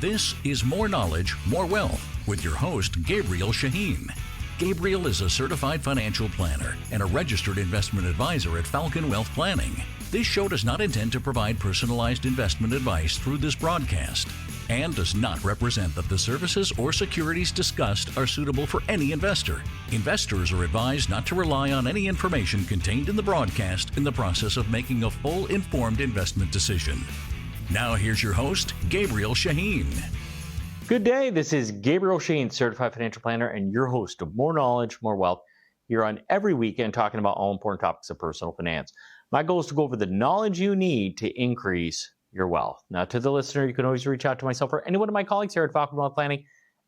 This is More Knowledge, More Wealth with your host, Gabriel Shahin. Gabriel is a certified financial planner and a registered investment advisor at Falcon Wealth Planning. This show does not intend to provide personalized investment advice through this broadcast and does not represent that the services or securities discussed are suitable for any investor. Investors are advised not to rely on any information contained in the broadcast in the process of making a full informed investment decision. Now here's your host, Gabriel Shahin. Good day, this is Gabriel Shahin, certified financial planner and your host of More Knowledge, More Wealth, here on every weekend talking about all important topics of personal finance. My goal is to go over the knowledge you need to increase your wealth. Now, to the listener, you can always reach out to myself or any one of my colleagues here at Falcon Wealth Planning.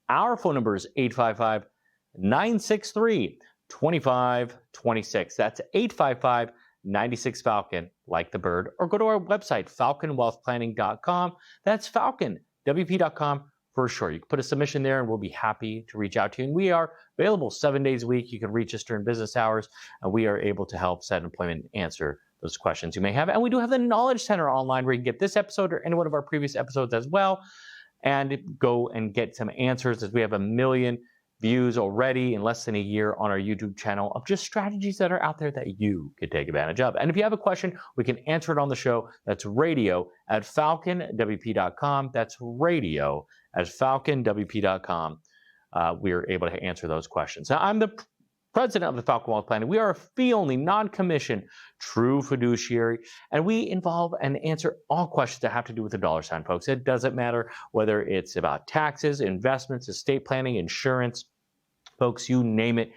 Our phone number is 855-963-2526. That's 855-96-FALCON, like the bird, or go to our website, falconwealthplanning.com. That's falconwp.com for sure. You can put a submission there and we'll be happy to reach out to you. And we are available 7 days a week. You can reach us during business hours, and we are able to help set employment and answer those questions you may have. And we do have the Knowledge Center online where you can get this episode or any one of our previous episodes as well and go and get some answers, as we have 1 million views already in less than a year on our YouTube channel of just strategies that are out there that you could take advantage of. And if you have a question, we can answer it on the show. That's radio@falconwp.com. That's radio@falconwp.com. We are able to answer those questions. Now, I'm the president of the Falcon Wealth Planning. We are a fee-only, non-commissioned, true fiduciary, and we involve and answer all questions that have to do with the dollar sign, folks. It doesn't matter whether it's about taxes, investments, estate planning, insurance, folks, you name it.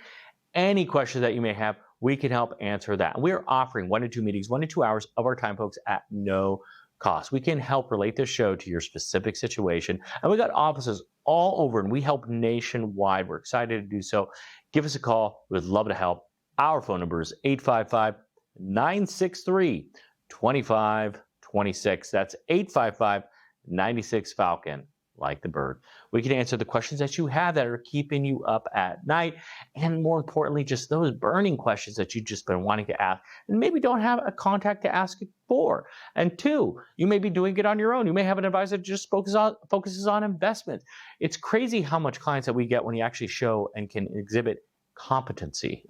Any question that you may have, we can help answer that. And we are offering 1 to 2 meetings, 1 to 2 hours of our time, folks, at no cost. We can help relate this show to your specific situation. And we got offices all over, and we help nationwide. We're excited to do so. Give us a call. We'd love to help. Our phone number is 855-963-2526. That's 855-96-FALCON, like the bird. We can answer the questions that you have that are keeping you up at night, and more importantly, just those burning questions that you've just been wanting to ask and maybe don't have a contact to ask it for. And 2, you may be doing it on your own. You may have an advisor that just focuses on investment. It's crazy how much clients that we get when you actually show and can exhibit competency.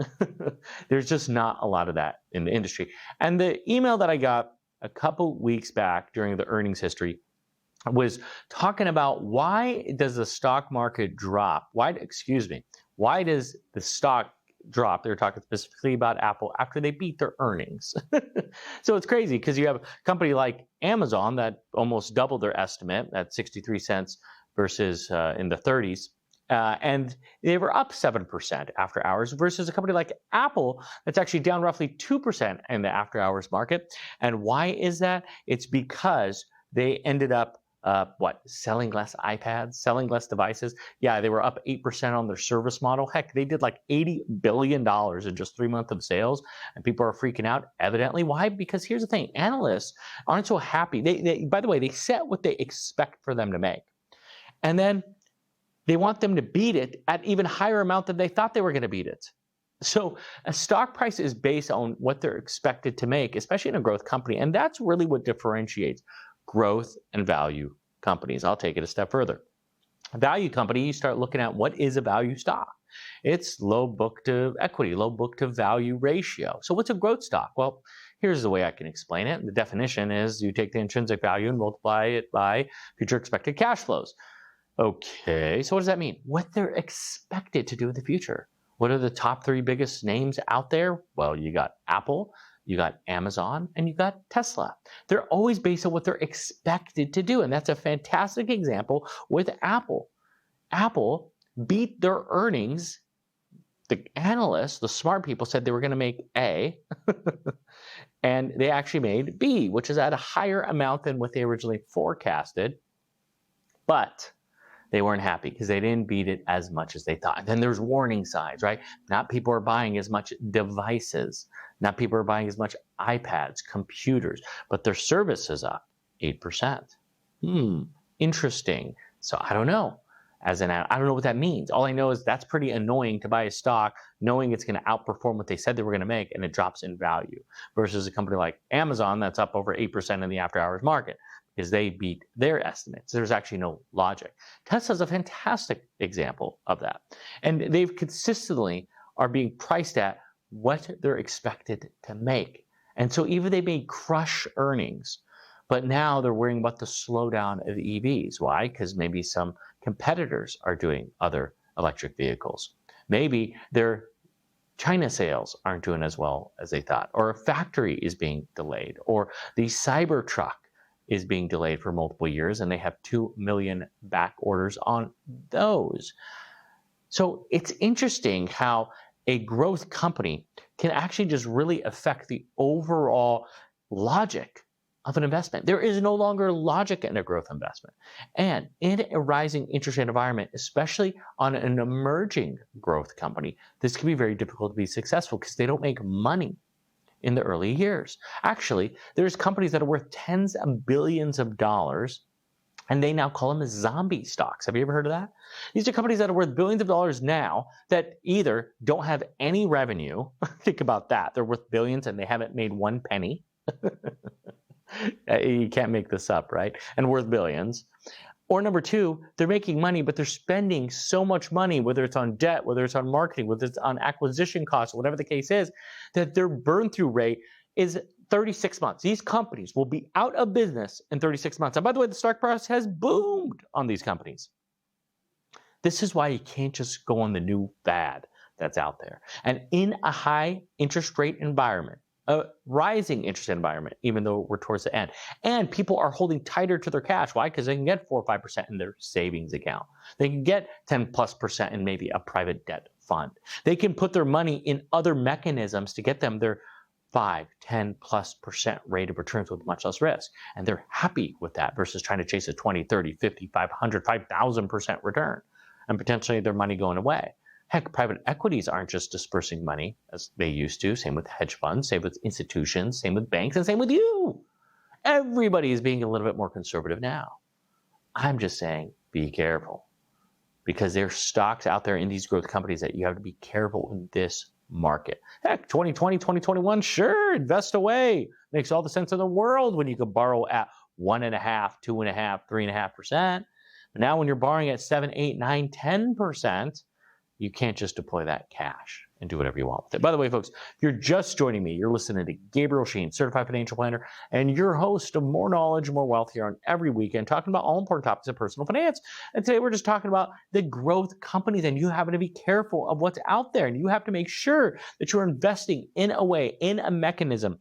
There's just not a lot of that in the industry. And the email that I got a couple weeks back during the earnings history was talking about, why does the stock market drop? Why does the stock drop? They're talking specifically about Apple after they beat their earnings. So it's crazy because you have a company like Amazon that almost doubled their estimate at 63 cents versus in the 30s. And they were up 7% after hours versus a company like Apple that's actually down roughly 2% in the after hours market. And why is that? It's because they ended up selling less iPads, selling less devices. Yeah, they were up 8% on their service model. Heck, they did like $80 billion in just 3 months of sales, and people are freaking out, evidently. Why? Because here's the thing, analysts aren't so happy. They by the way, they set what they expect for them to make, and then they want them to beat it at even higher amount than they thought they were going to beat it. So a stock price is based on what they're expected to make, especially in a growth company, and that's really what differentiates growth and value companies. I'll take it a step further. A value company, you start looking at what is a value stock. It's low book to equity, low book to value ratio. So what's a growth stock? Well, here's the way I can explain it. The definition is you take the intrinsic value and multiply it by future expected cash flows. Okay, so what does that mean? What they're expected to do in the future. What are the top 3 biggest names out there? Well, you got Apple, you got Amazon, and you got Tesla. They're always based on what they're expected to do. And that's a fantastic example with Apple. Apple beat their earnings. The analysts, the smart people, said they were going to make A, and they actually made B, which is at a higher amount than what they originally forecasted. But they weren't happy because they didn't beat it as much as they thought. And then there's warning signs, right? Not people are buying as much devices. Not people are buying as much iPads, computers, but their service is up 8%. Interesting. So I don't know. as an I don't know what that means. All I know is that's pretty annoying to buy a stock knowing it's going to outperform what they said they were going to make and it drops in value versus a company like Amazon that's up over 8% in the after hours market because they beat their estimates. There's actually no logic. Tesla's a fantastic example of that. And they've consistently are being priced at what they're expected to make. And so even they may crush earnings, but now they're worrying about the slowdown of EVs. Why? Because maybe some competitors are doing other electric vehicles. Maybe their China sales aren't doing as well as they thought, or a factory is being delayed, or the Cybertruck is being delayed for multiple years and they have 2 million back orders on those. So it's interesting how a growth company can actually just really affect the overall logic of an investment. There is no longer logic in a growth investment. And in a rising interest rate environment, especially on an emerging growth company, this can be very difficult to be successful because they don't make money in the early years. Actually, there's companies that are worth tens of billions of dollars, and they now call them zombie stocks. Have you ever heard of that? These are companies that are worth billions of dollars now that either don't have any revenue. Think about that. They're worth billions and they haven't made one penny. You can't make this up, right? And worth billions. Or number two, they're making money, but they're spending so much money, whether it's on debt, whether it's on marketing, whether it's on acquisition costs, whatever the case is, that their burn through rate is 36 months. These companies will be out of business in 36 months. And by the way, the stock price has boomed on these companies. This is why you can't just go on the new fad that's out there. And in a high interest rate environment, a rising interest environment, even though we're towards the end. And people are holding tighter to their cash. Why? Because they can get 4 or 5% in their savings account. They can get 10+% in maybe a private debt fund. They can put their money in other mechanisms to get them their 5, 10+% rate of returns with much less risk. And they're happy with that versus trying to chase a 20, 30, 50, 500, 5,000% return and potentially their money going away. Heck, private equities aren't just dispersing money as they used to. Same with hedge funds, same with institutions, same with banks, and same with you. Everybody is being a little bit more conservative now. I'm just saying, be careful. Because there's stocks out there in these growth companies that you have to be careful in this market. Heck, 2020, 2021, sure, invest away. Makes all the sense in the world when you could borrow at 1.5%, 2.5%, 3.5%. But now when you're borrowing at 7, 8, 9, 10%, you can't just deploy that cash and do whatever you want with it. By the way, folks, if you're just joining me, you're listening to Gabriel Shahin, Certified Financial Planner, and your host of More Knowledge, More Wealth here on every weekend, talking about all important topics of personal finance. And today we're just talking about the growth companies, and you have to be careful of what's out there. And you have to make sure that you're investing in a way, in a mechanism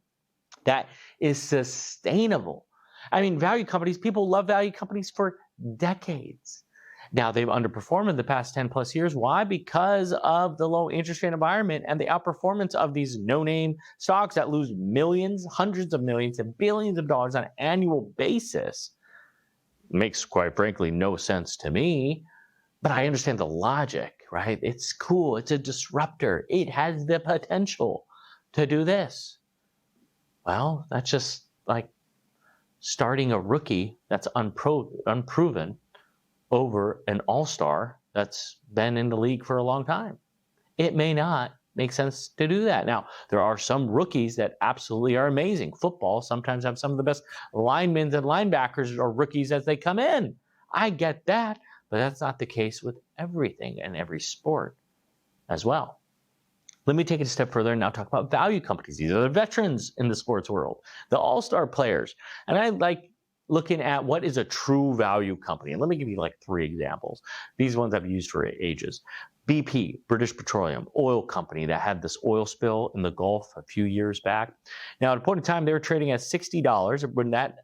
that is sustainable. I mean, value companies, people love value companies for decades. Now, they've underperformed in the past 10 plus years. Why? Because of the low interest rate environment and the outperformance of these no-name stocks that lose millions, hundreds of millions, and billions of dollars on an annual basis. Makes, quite frankly, no sense to me, but I understand the logic, right? It's cool. It's a disruptor. It has the potential to do this. Well, that's just like starting a rookie that's unproven over an all-star that's been in the league for a long time. It may not make sense to do that. Now, there are some rookies that absolutely are amazing. Football sometimes have some of the best linemen and linebackers or rookies as they come in. I get that, but that's not the case with everything and every sport as well. Let me take it a step further and now talk about value companies. These are the veterans in the sports world, the all-star players. And I like looking at what is a true value company. And let me give you like 3 examples. These ones I've used for ages. BP, British Petroleum, oil company that had this oil spill in the Gulf a few years back. Now, at a point in time, they were trading at $60. When that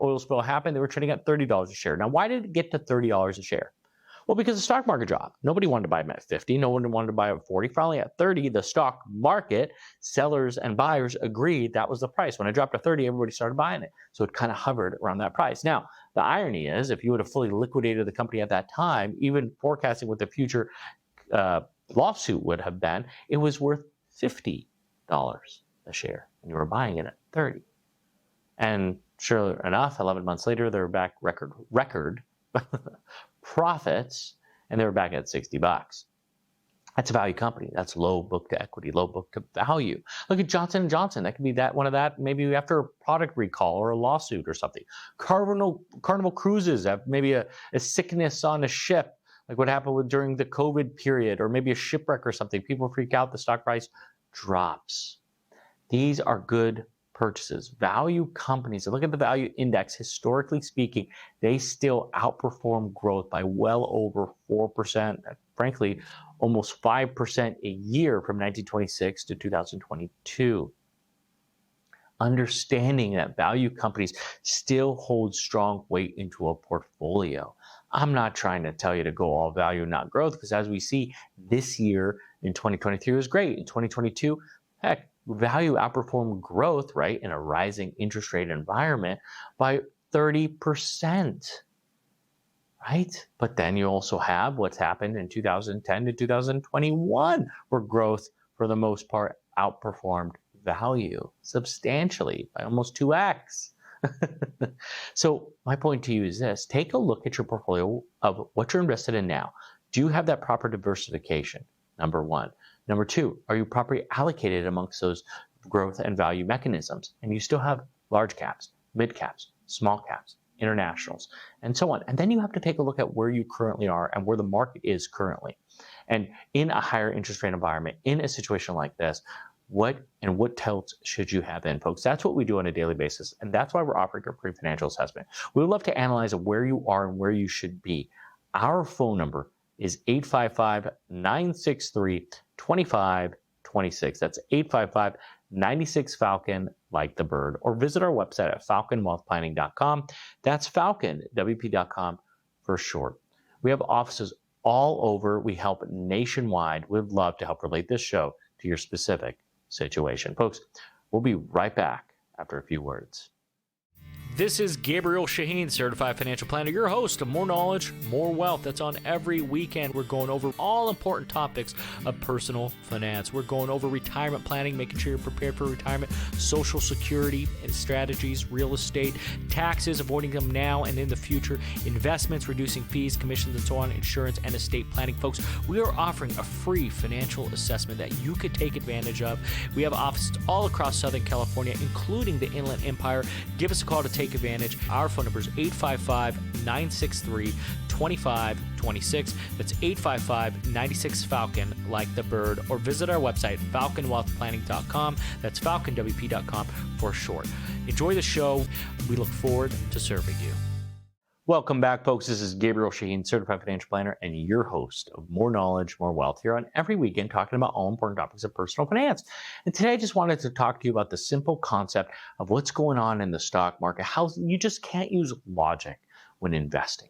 oil spill happened, they were trading at $30 a share. Now, why did it get to $30 a share? Well, because the stock market dropped. Nobody wanted to buy them at 50. No one wanted to buy them at 40. Finally, at 30, the stock market, sellers and buyers agreed that was the price. When it dropped to 30, everybody started buying it. So it kind of hovered around that price. Now, the irony is, if you would have fully liquidated the company at that time, even forecasting what the future lawsuit would have been, it was worth $50 a share. And you were buying it at 30. And sure enough, 11 months later, they're back record profits, and they were back at $60. That's a value company. That's low book to equity, low book to value. Look at Johnson & Johnson. That could be that one of that, maybe after a product recall or a lawsuit or something. Carnival Cruises have maybe a sickness on a ship, like what happened during the COVID period, or maybe a shipwreck or something. People freak out, the stock price drops. These are good purchases. Value companies, look at the value index, historically speaking, they still outperform growth by well over 4%. Frankly, almost 5% a year from 1926 to 2022. Understanding that value companies still hold strong weight into a portfolio. I'm not trying to tell you to go all value, not growth, because as we see this year in 2023 was great. In 2022, heck, value outperformed growth, right, in a rising interest rate environment by 30%. Right? But then you also have what's happened in 2010 to 2021, where growth, for the most part, outperformed value substantially by almost 2x. So my point to you is this: take a look at your portfolio of what you're invested in now. Do you have that proper diversification? Number one. Number two, are you properly allocated amongst those growth and value mechanisms? And you still have large caps, mid caps, small caps, internationals, and so on. And then you have to take a look at where you currently are and where the market is currently. And in a higher interest rate environment, in a situation like this, what tilts should you have in, folks? That's what we do on a daily basis. And that's why we're offering a free financial assessment. We would love to analyze where you are and where you should be. Our phone number is 855-963-2526. That's 855-96-FALCON, like the bird, or visit our website at falconwealthplanning.com. That's falconwp.com for short. We have offices all over. We help nationwide. We'd love to help relate this show to your specific situation. Folks, we'll be right back after a few words. This is Gabriel Shahin, Certified Financial Planner, your host of More Knowledge, More Wealth. That's on every weekend. We're going over all important topics of personal finance. We're going over retirement planning, making sure you're prepared for retirement, Social Security and strategies, real estate, taxes, avoiding them now and in the future, investments, reducing fees, commissions, and so on, insurance, and estate planning. Folks, we are offering a free financial assessment that you could take advantage of. We have offices all across Southern California, including the Inland Empire. Give us a call to take advantage. Our phone number is 855-963-2526. That's 855-96-FALCON, like the bird, or visit our website, falconwealthplanning.com. That's falconwp.com for short. Enjoy the show. We look forward to serving you. Welcome back, folks. This is Gabriel Shahin, Certified Financial Planner, and your host of More Knowledge, More Wealth, here on every weekend, talking about all important topics of personal finance. And today I just wanted to talk to you about the simple concept of what's going on in the stock market, how you just can't use logic when investing.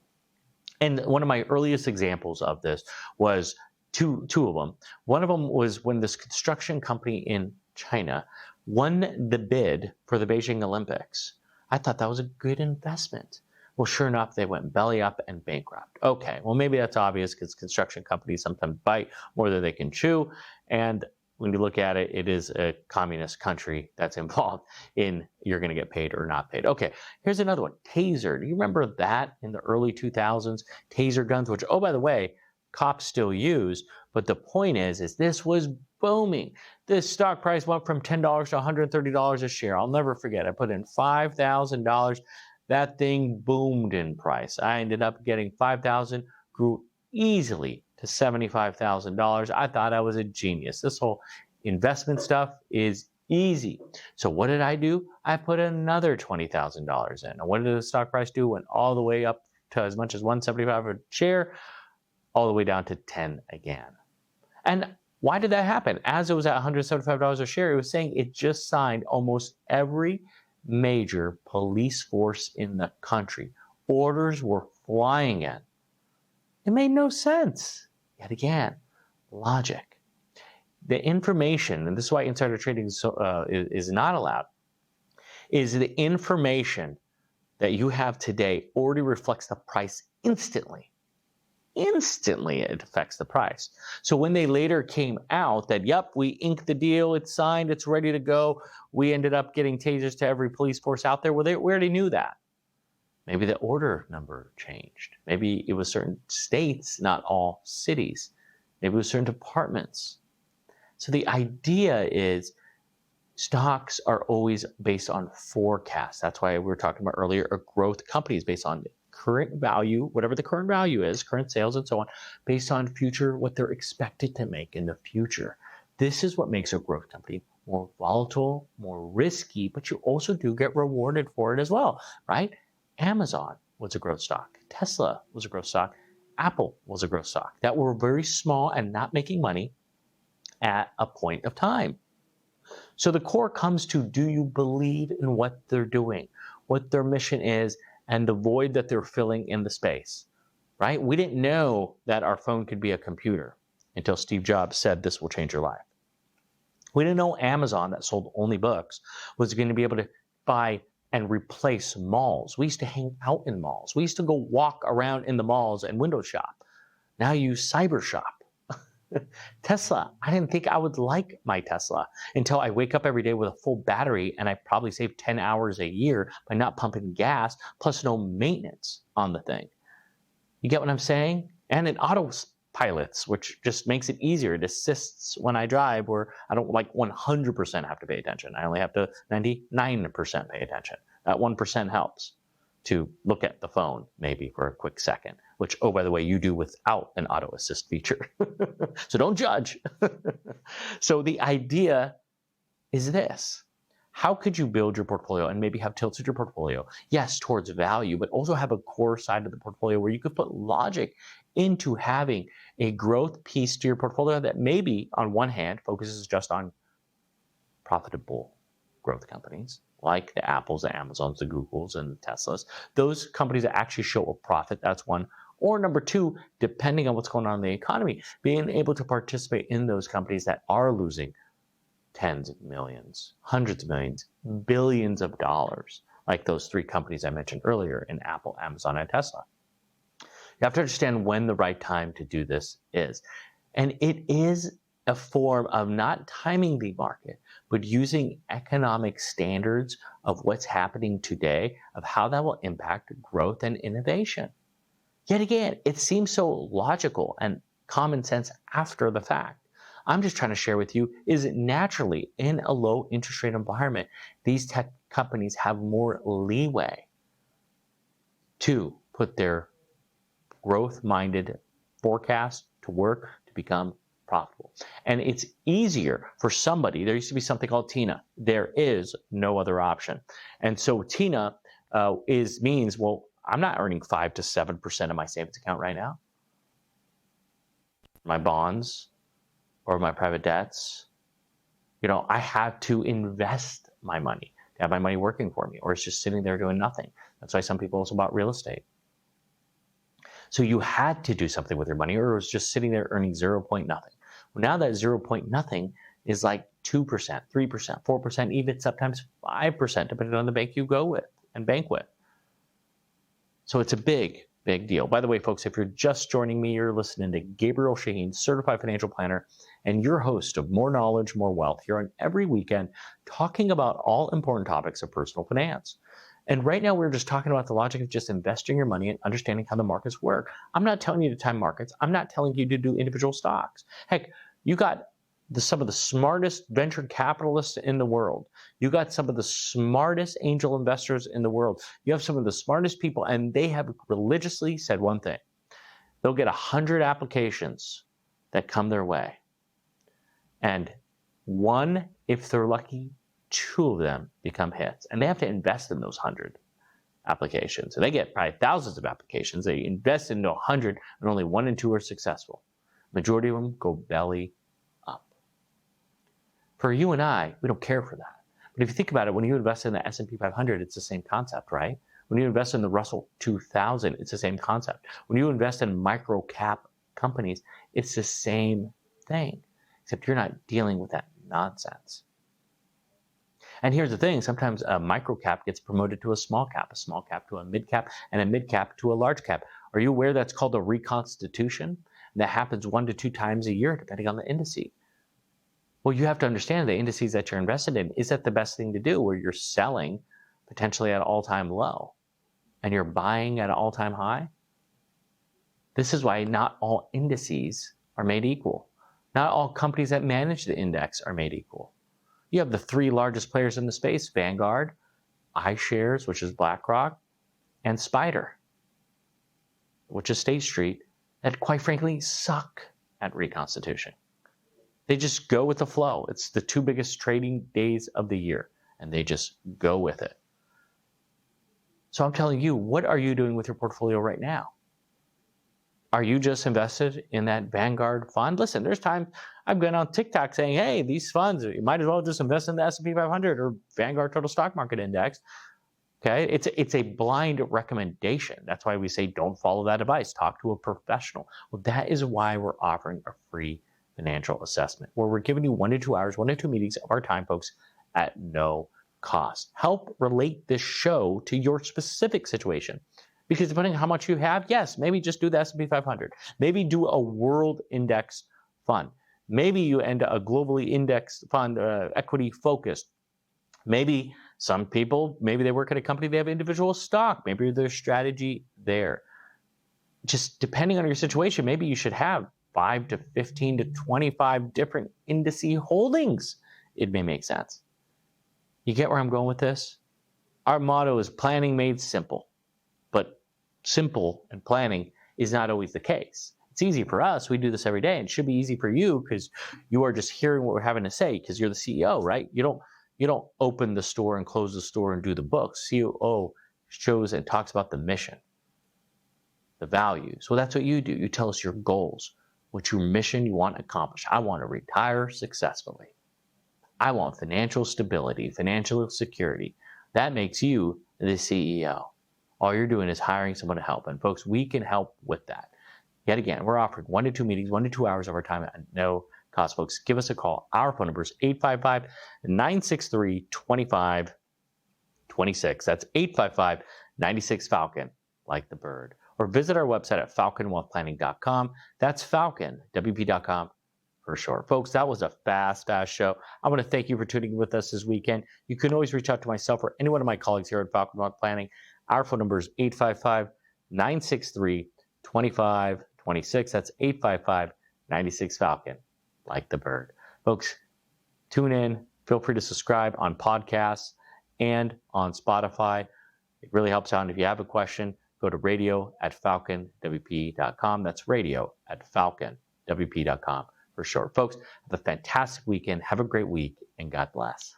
And one of my earliest examples of this was two of them. One of them was when this construction company in China won the bid for the Beijing Olympics. I thought that was a good investment. Well, sure enough, they went belly up and bankrupt. Okay, well, maybe that's obvious because construction companies sometimes bite more than they can chew. And when you look at it, it is a communist country that's involved in you're going to get paid or not paid. Okay, here's another one. Taser. Do you remember that in the early 2000s? Taser guns, which, oh, by the way, cops still use. But the point is this was booming. This stock price went from $10 to $130 a share. I'll never forget. I put in $5,000. That thing boomed in price. I ended up getting $5,000, grew easily to $75,000. I thought I was a genius. This whole investment stuff is easy. So what did I do? I put another $20,000 in. And what did the stock price do? Went all the way up to as much as $175 a share, all the way down to 10 again. And why did that happen? As it was at $175 a share, it was saying it just signed almost every major police force in the country. Orders were flying in. It made no sense. Yet again, logic. The information, and this is why insider trading is not allowed, is the information that you have today already reflects the price instantly. Instantly, it affects the price. So when they later came out that, yep, we inked the deal, it's signed, it's ready to go, we ended up getting tasers to every police force out there, well, we already knew that. Maybe the order number changed. Maybe it was certain states, not all cities. Maybe it was certain departments. So the idea is stocks are always based on forecasts. That's why we were talking about earlier, a growth company is based on current value, whatever the current value is, current sales and so on, based on future, what they're expected to make in the future. This is what makes a growth company more volatile, more risky, but you also do get rewarded for it as well, right? Amazon was a growth stock. Tesla was a growth stock. Apple was a growth stock that were very small and not making money at a point of time. So the core comes to, do you believe in what they're doing, what their mission is, and the void that they're filling in the space, right? We didn't know that our phone could be a computer until Steve Jobs said this will change your life. We didn't know Amazon, that sold only books, was going to be able to buy and replace malls. We used to hang out in malls. We used to go walk around in the malls and window shop. Now you cyber shop. Tesla, I didn't think I would like my Tesla until I wake up every day with a full battery, and I probably save 10 hours a year by not pumping gas, plus no maintenance on the thing. You get what I'm saying? And it autopilots, which just makes it easier. It assists when I drive, where I don't like 100% have to pay attention. I only have to 99% pay attention. That 1% helps to look at the phone maybe for a quick second, which, oh, by the way, you do without an auto assist feature. So don't judge. So the idea is this. How could you build your portfolio and maybe have tilted your portfolio, yes, towards value, but also have a core side of the portfolio where you could put logic into having a growth piece to your portfolio that maybe on one hand focuses just on profitable growth companies, like the Apples, the Amazons, the Googles, and the Teslas. Those companies that actually show a profit, that's one. Or number two, depending on what's going on in the economy, being able to participate in those companies that are losing tens of millions, hundreds of millions, billions of dollars, like those three companies I mentioned earlier in Apple, Amazon, and Tesla. You have to understand when the right time to do this is. And it is a form of not timing the market, but using economic standards of what's happening today, of how that will impact growth and innovation. Yet again, it seems so logical and common sense after the fact. I'm just trying to share with you is naturally in a low interest rate environment, these tech companies have more leeway to put their growth-minded forecast to work to become profitable. And it's easier for somebody. There used to be something called TINA. There is no other option. And so TINA means, well, I'm not earning 5 to 7% of my savings account right now. My bonds or my private debts, I have to invest my money to have my money working for me, or it's just sitting there doing nothing. That's why some people also bought real estate. So you had to do something with your money, or it was just sitting there earning 0 point nothing. Well, now that 0 point nothing is like 2%, 3%, 4%, even sometimes 5%, depending on the bank you go with and bank with. So it's a big, big deal. By the way, folks, if you're just joining me, you're listening to Gabriel Shahin, Certified Financial Planner, and your host of More Knowledge, More Wealth, here on every weekend, talking about all important topics of personal finance. And right now, we're just talking about the logic of just investing your money and understanding how the markets work. I'm not telling you to time markets. I'm not telling you to do individual stocks. Heck, you got some of the smartest venture capitalists in the world. You got some of the smartest angel investors in the world. You have some of the smartest people, and they have religiously said one thing. They'll get 100 applications that come their way. And one, if they're lucky, 2 of them become hits. And they have to invest in those 100 applications. So they get probably thousands of applications. They invest into 100, and only 1 and 2 are successful. Majority of them go belly up. For you and I, we don't care for that. But if you think about it, when you invest in the S&P 500, it's the same concept, right? When you invest in the Russell 2000, it's the same concept. When you invest in micro cap companies, it's the same thing, except you're not dealing with that nonsense. And here's the thing, sometimes a micro cap gets promoted to a small cap to a mid cap, and a mid cap to a large cap. Are you aware that's called a reconstitution? That happens 1 to 2 times a year, depending on the indice. Well, you have to understand the indices that you're invested in. Is that the best thing to do, where you're selling potentially at all-time low? and you're buying at an all-time high? This is why not all indices are made equal. Not all companies that manage the index are made equal. You have the three largest players in the space, Vanguard, iShares, which is BlackRock, and Spider, which is State Street, that quite frankly suck at reconstitution. They just go with the flow. It's the two biggest trading days of the year, and they just go with it. So I'm telling you, what are you doing with your portfolio right now? Are you just invested in that Vanguard fund? Listen, there's times I've been on TikTok saying, hey, these funds, you might as well just invest in the S&P 500 or Vanguard Total Stock Market Index. Okay, it's a blind recommendation. That's why we say don't follow that advice. Talk to a professional. Well, that is why we're offering a free financial assessment where we're giving you 1 to 2 hours, 1 to 2 meetings of our time, folks, at no cost. Help relate this show to your specific situation. Because depending on how much you have, yes, maybe just do the S&P 500. Maybe do a world index fund. Maybe you end a globally indexed fund, equity focused. Maybe some people, maybe they work at a company, they have individual stock. Maybe there's strategy there. Just depending on your situation, maybe you should have 5 to 15 to 25 different indice holdings. It may make sense. You get where I'm going with this? Our motto is planning made simple. But simple and planning is not always the case. It's easy for us. We do this every day, and it should be easy for you because you are just hearing what we're having to say because you're the CEO, right? You don't open the store and close the store and do the books. CEO shows and talks about the mission, the values. Well, that's what you do. You tell us your goals, what your mission you want accomplished. I want to retire successfully. I want financial stability, financial security. That makes you the CEO. All you're doing is hiring someone to help. And folks, we can help with that. Yet again, we're offering 1 to 2 meetings, 1 to 2 hours of our time at no cost, folks. Give us a call. Our phone number is 855-963-2526. That's 855-96-FALCON, like the bird. Or visit our website at falconwealthplanning.com. That's Falcon, WP.com for short. Folks, that was a fast show. I want to thank you for tuning in with us this weekend. You can always reach out to myself or any one of my colleagues here at Falcon Wealth Planning. Our phone number is 855-963-2526. That's 855-96-FALCON, like the bird. Folks, tune in. Feel free to subscribe on podcasts and on Spotify. It really helps out. And if you have a question, go to radio@falconwp.com. That's radio@falconwp.com for short. Folks, have a fantastic weekend. Have a great week, and God bless.